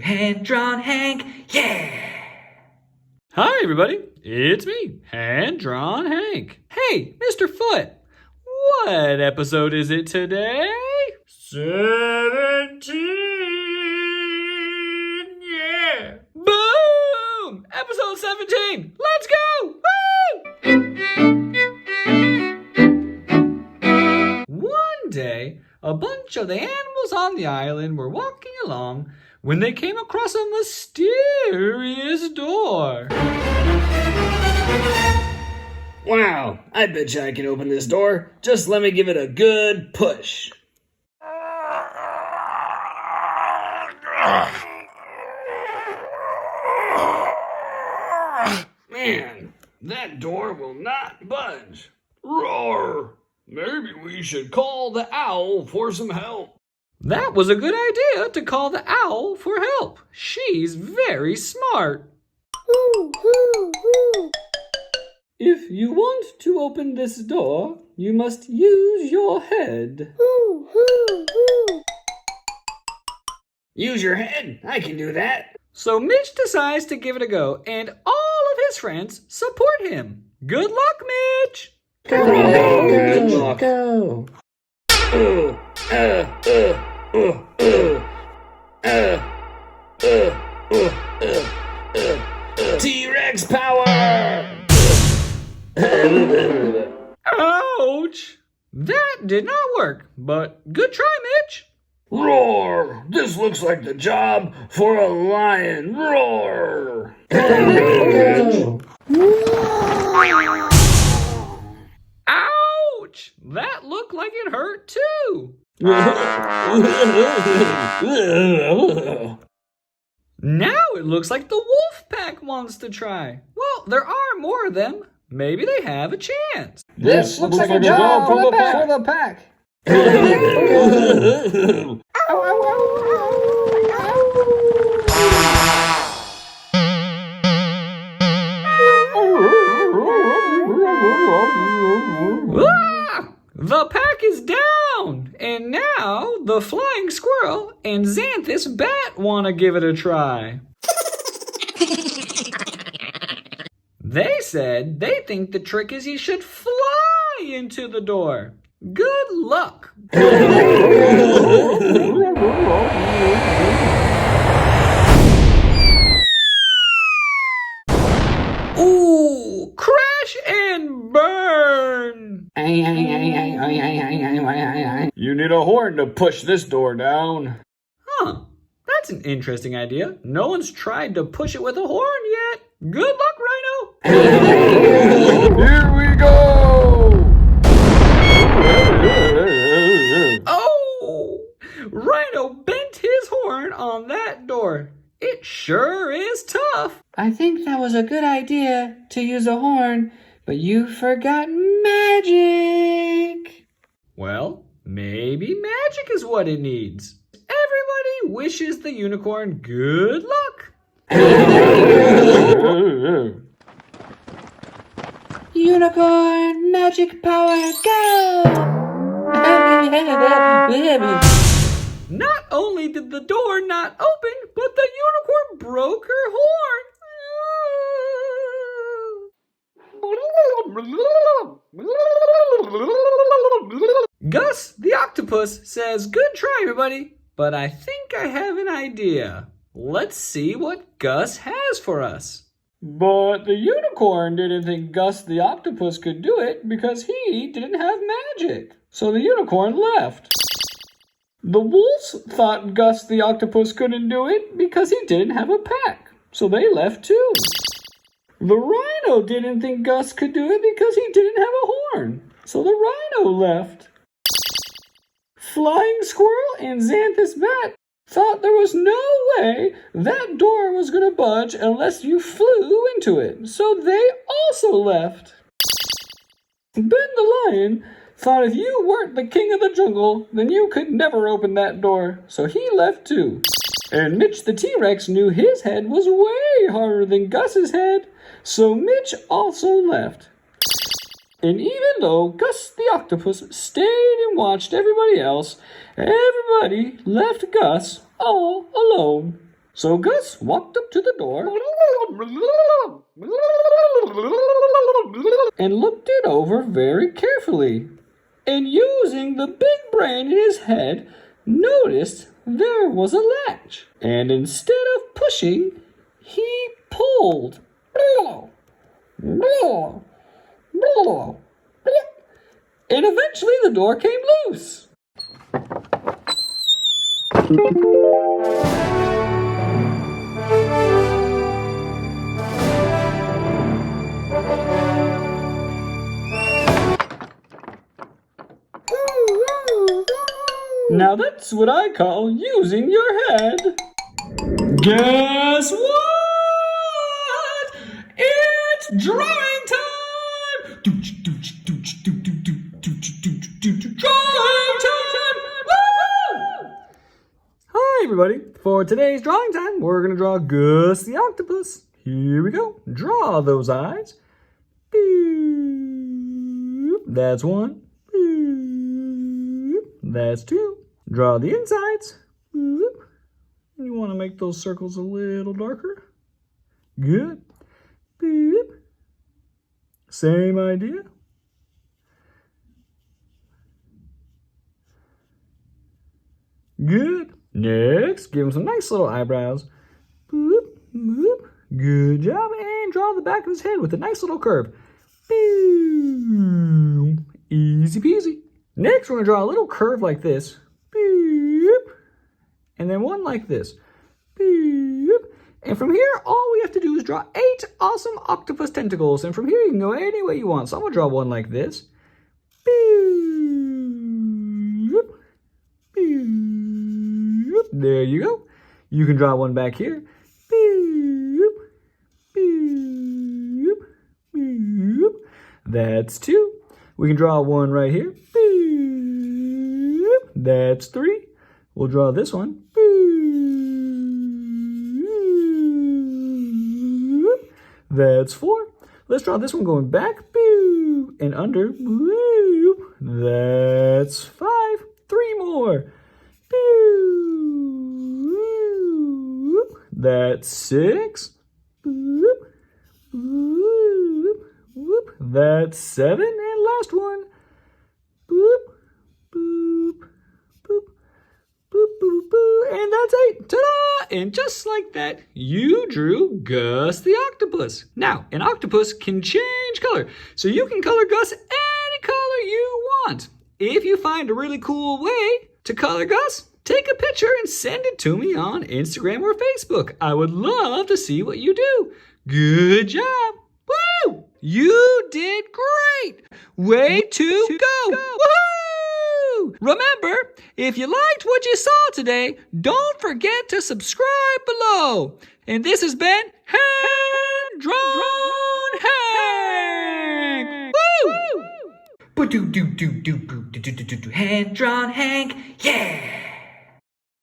Hand-drawn Hank, yeah! Hi, everybody. It's me, Hand-drawn Hank. Hey, Mr. Foot, what episode is it today? 17, yeah! Boom! Episode 17. Let's go! Woo! One day, a bunch of the animals on the island were walking along when they came across a mysterious door. Wow, I bet you I can open this door. Just let me give it a good push. Man, that door will not budge. Roar! Maybe we should call the owl for some help. That was a good idea to call the owl for help. She's very smart. If you want to open this door, you must use your head. Use your head. I can do that. So Mitch decides to give it a go, and all of his friends support him. Good luck, Mitch! Good luck. Go. T-Rex power! Ouch! That did not work, but good try, Mitch. Roar! This looks like the job for a lion. Roar! Ouch! That looked like it hurt too. Now it looks like the wolf pack wants to try. Well, there are more of them. Maybe they have a chance. This looks like a job for the pack. Ah! The pack is down! And now the flying squirrel and Xanthus bat want to give it a try. They said they think the trick is you should fly into the door. Good luck. Ooh, crash and burn. You need a horn to push this door down. Huh, that's an interesting idea. No one's tried to push it with a horn yet. Good luck, Rhino. Here we go! Oh, Rhino bent his horn on that door. It sure is tough. I think that was a good idea to use a horn, but you forgot magic. Well, maybe magic is what it needs. Everybody wishes the unicorn good luck. Unicorn magic power, go! Not only did the door not open, but the unicorn broke her horn. Gus, the octopus, says, "Good try, everybody, but I think I have an idea. Let's see what Gus has for us." But the unicorn didn't think Gus the octopus could do it because he didn't have magic. So the unicorn left. The wolves thought Gus the octopus couldn't do it because he didn't have a pack. So they left too. The rhino didn't think Gus could do it because he didn't have a horn. So the rhino left. Flying squirrel and Xanthus bat thought there was no way that door was going to budge unless you flew into it. So they also left. Ben the lion thought if you weren't the king of the jungle, then you could never open that door. So he left too. And Mitch the T-Rex knew his head was way harder than Gus's head. So Mitch also left. And even though Gus the octopus stayed and watched everybody else, everybody left Gus all alone. So Gus walked up to the door and looked it over very carefully. And using the big brain in his head, noticed there was a latch. And instead of pushing, he pulled. And eventually the door came loose. Now that's what I call using your head. Guess what? It's drawing time! Drawing time! Woo! Hi everybody. For today's drawing time, we're going to draw Gus the octopus. Here we go. Draw those eyes. That's one. That's two. Draw the insides. You want to make those circles a little darker. Good. Same idea. Good. Next, give him some nice little eyebrows. Good job. And draw the back of his head with a nice little curve. Easy peasy. Next, we're going to draw a little curve like this. And then one like this. And from here, all we have to do is draw 8 awesome octopus tentacles. And from here, you can go any way you want. So I'm going to draw one like this. There you go. You can draw one back here. That's 2. We can draw one right here. That's 3. We'll draw this one. That's 4. Let's draw this one going back and under. That's 5. 3 more. That's 6. That's 7. And last one. And that's 8. Ta-da! And just like that, you drew Gus the octopus. Now, an octopus can change color, so you can color Gus any color you want. If you find a really cool way to color Gus, take a picture and send it to me on Instagram or Facebook. I would love to see what you do. Good job. Woo! You did great. Way to go. Woohoo! Remember, if you liked what you saw today, don't forget to subscribe below. And this has been Hand Drawn Hank. Woo! Hand drawn Hank, yeah!